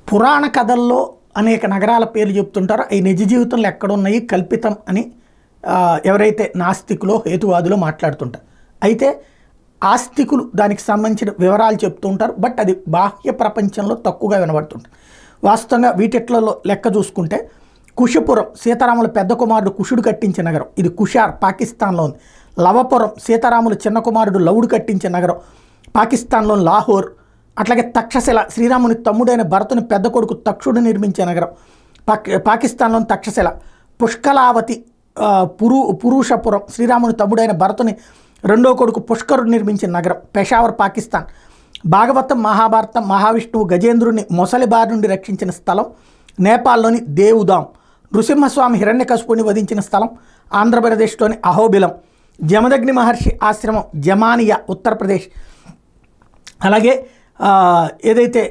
పురాణ కథల్లో అనేక నగరాల పేర్లు చెప్తుంటారో అవి నిజ జీవితంలో ఎక్కడున్నాయి కల్పితం అని ఎవరైతే నాస్తికులో హేతువాదులో మాట్లాడుతుంటారు. అయితే ఆస్తికులు దానికి సంబంధించిన వివరాలు చెప్తూ ఉంటారు. బట్ అది బాహ్య ప్రపంచంలో తక్కువగా వినబడుతుంటుంది. వాస్తవంగా వీటిట్లలో లెక్క చూసుకుంటే కుషపురం సీతారాముల పెద్ద కుమారుడు కుషుడు కట్టించిన నగరం, ఇది కుషార్ పాకిస్తాన్లో ఉంది. లవపురం సీతారాముల చిన్న కుమారుడు లవుడు కట్టించిన నగరం, పాకిస్తాన్లోని లాహోర్. అట్లాగే తక్షశిల శ్రీరాముని తమ్ముడైన భరతుని పెద్ద కొడుకు తక్షుడు నిర్మించే నగరం, పాకిస్తాన్లోని తక్షశిల. పుష్కలావతి పురుషపురం శ్రీరాముని తమ్ముడైన భరతుని రెండో కొడుకు పుష్కరుడు నిర్మించిన నగరం, పెషావర్ పాకిస్తాన్. భాగవతం మహాభారతం మహావిష్ణువు గజేంద్రుని మొసలి బారి నుండి రక్షించిన స్థలం నేపాల్లోని దేవుదాం. నృసింహస్వామి హిరణ్యకశిపుని వధించిన స్థలం ఆంధ్రప్రదేశ్లోని అహోబిలం. జమదగ్ని మహర్షి ఆశ్రమం జమానియా ఉత్తరప్రదేశ్. అలాగే ఏదైతే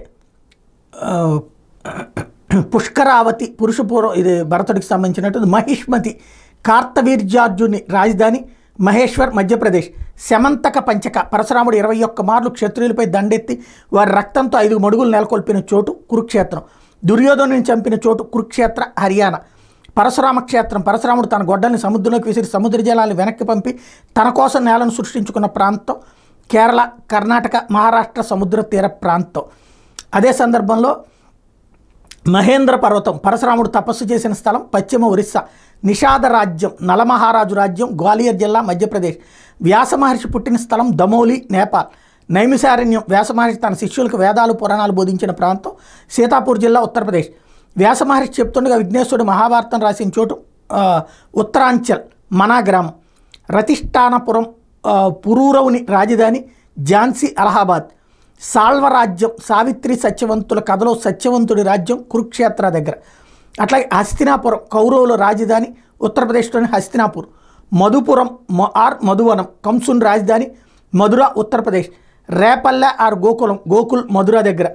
పుష్కరావతి పురుషపురం ఇది భరతుడికి సంబంధించినట్టు. మహిష్మతి కార్తవీర్యార్జుని రాజధాని మహేశ్వర్ మధ్యప్రదేశ్. శమంతక పంచక పరశురాముడు 21 మార్లు క్షత్రియులపై దండెత్తి వారి రక్తంతో 5 మడుగులు నెలకొల్పిన చోటు కురుక్షేత్రం. దుర్యోధనుని చంపిన చోటు కురుక్షేత్ర హర్యానా. పరశురామ క్షేత్రం పరశురాముడు తన గొడ్డల్ని సముద్రంలోకి విసిరి సముద్ర జలాలను వెనక్కి పంపి తన కోసం నేలను సృష్టించుకున్న ప్రాంతం కేరళ కర్ణాటక మహారాష్ట్ర సముద్ర తీర ప్రాంతం. అదే సందర్భంలో మహేంద్ర పర్వతం పరశురాముడు తపస్సు చేసిన స్థలం పశ్చిమ ఒరిస్సా. నిషాద రాజ్యం నలమహారాజు రాజ్యం గ్వాలియర్ జిల్లా మధ్యప్రదేశ్. వ్యాసమహర్షి పుట్టిన స్థలం దమోలి నేపాల్. నైమిషారణ్యం వ్యాసమహర్షి తన శిష్యులకు వేదాలు పురాణాలు బోధించిన ప్రాంతం సీతాపూర్ జిల్లా ఉత్తరప్రదేశ్. వ్యాసమహర్షి చెప్తుండగా విఘ్నేశ్వరుడు మహాభారతం రాసిన చోటు ఉత్తరాంచల్ మనా గ్రామం. రతిష్టానపురం పురూరవుని రాజధాని ఝాన్సీ అలహాబాద్. సాల్వరాజ్యం సావిత్రి సత్యవంతుల కథలో సత్యవంతుడి రాజ్యం కురుక్షేత్ర దగ్గర. అట్లాగే హస్తినాపురం కౌరవుల రాజధాని ఉత్తరప్రదేశ్లోని హస్తినాపూర్. మధుపురం మధువనం కంసుని రాజధాని మధుర ఉత్తరప్రదేశ్. రేపల్లె గోకులం గోకుల్ మధుర దగ్గర.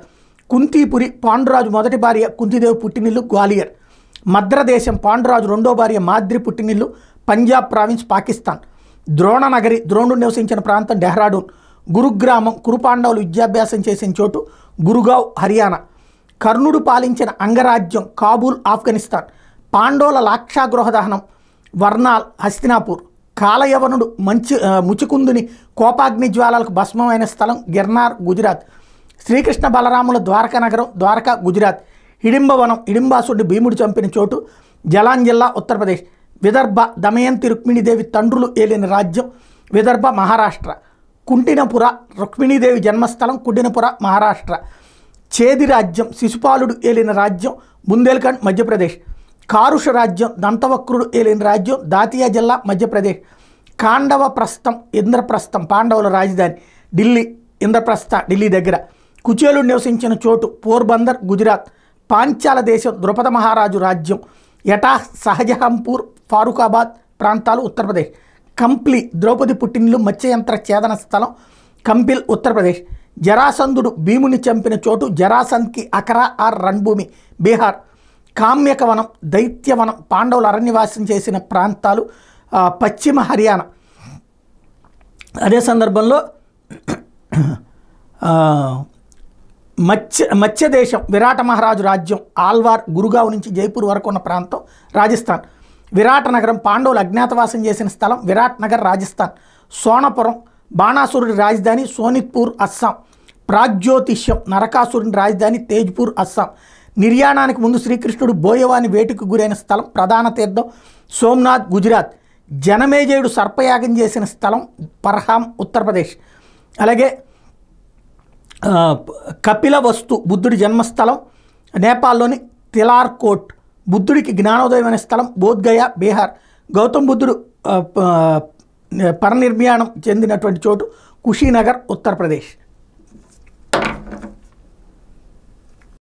కుంతీపురి పాండురాజు మొదటి భార్య కుంతిదేవి పుట్టినిల్లు గ్వాలియర్. మద్రదేశం పాండురాజు రెండో భార్య మాద్రి పుట్టినిల్లు పంజాబ్ ప్రావిన్స్ పాకిస్తాన్. ద్రోణనగరి ద్రోణుడు నివసించిన ప్రాంతం డెహ్రాడూన్. గురుగ్రామం కురుపాండవులు విద్యాభ్యాసం చేసిన చోటు గురుగావ్ హర్యానా. కర్ణుడు పాలించిన అంగరాజ్యం కాబూల్ ఆఫ్ఘనిస్తాన్. పాండవుల లాక్షాగృహ దహనం వర్నాల్ హస్తినాపూర్. కాలయవనుడు ముచికుందుని కోపాగ్ని జ్వాలలకు భస్మమైన స్థలం గిర్నార్ గుజరాత్. శ్రీకృష్ణ బలరాముల ద్వారకా నగరం ద్వారకా గుజరాత్. హిడింబవనం హిడింబాసుడిని భీముడు చంపిన చోటు జలాన్ జిల్లా ఉత్తరప్రదేశ్. విదర్భ దమయంతి రుక్మిణీదేవి తండ్రులు ఏలిన రాజ్యం విదర్భ మహారాష్ట్ర. కుంటినపుర రుక్మిణీదేవి జన్మస్థలం కుంటినపుర మహారాష్ట్ర. చేది రాజ్యం శిశుపాలుడు ఏలిన రాజ్యం బుందేల్ఖండ్ మధ్యప్రదేశ్. కారుష రాజ్యం దంతవక్రుడు ఏలిన రాజ్యం దాతియా జిల్లా మధ్యప్రదేశ్. కాండవ ప్రస్థం ఇంద్రప్రస్థం పాండవుల రాజధాని ఢిల్లీ. ఇంద్రప్రస్థ ఢిల్లీ దగ్గర. కుచేలుడు నివసించిన చోటు పోర్బందర్ గుజరాత్. పాంచాల దేశం ద్రుపద మహారాజు రాజ్యం యటా షహజహాంపూర్ ఫారూకాబాద్ ప్రాంతాలు ఉత్తరప్రదేశ్. కంప్లీ ద్రౌపది పుట్టినిల్లు మత్స్యయంత్ర ఛేదన స్థలం కంపిల్ ఉత్తరప్రదేశ్. జరాసంధుడు భీముని చంపిన చోటు జరాసంధ్కి అకరా రణభూమి బీహార్. కామ్యకవనం దైత్యవనం పాండవులు అరణ్యవాసం చేసిన ప్రాంతాలు పశ్చిమ హర్యానా. అదే సందర్భంలో మత్స్యదేశం విరాట మహారాజు రాజ్యం ఆల్వార్ గురుగావ్ నుంచి జైపూర్ వరకు ఉన్న ప్రాంతం రాజస్థాన్. విరాట నగరం పాండవులు అజ్ఞాతవాసం చేసిన స్థలం విరాట్ నగర్ రాజస్థాన్. సోనపురం బాణాసురుడి రాజధాని సోనిత్పూర్ అస్సాం. ప్రాగ్జ్యోతిష్యం నరకాసురుని రాజధాని తేజ్పూర్ అస్సాం. నిర్యాణానికి ముందు శ్రీకృష్ణుడు బోయవాని వేటుకు గురైన స్థలం ప్రధాన తీర్థం సోమ్నాథ్ గుజరాత్. జనమేజయుడు సర్పయాగం చేసిన స్థలం పర్హాం ఉత్తరప్రదేశ్. అలాగే కపిలవస్తు బుద్ధుడి జన్మస్థలం నేపాల్లోని తిలార్కోట్. బుద్ధుడికి జ్ఞానోదయమైన స్థలం బోధ్గయ బీహార్. గౌతమ్ బుద్ధుడు పరినిర్మాణం చెందినటువంటి చోటు కుషీనగర్ ఉత్తరప్రదేశ్.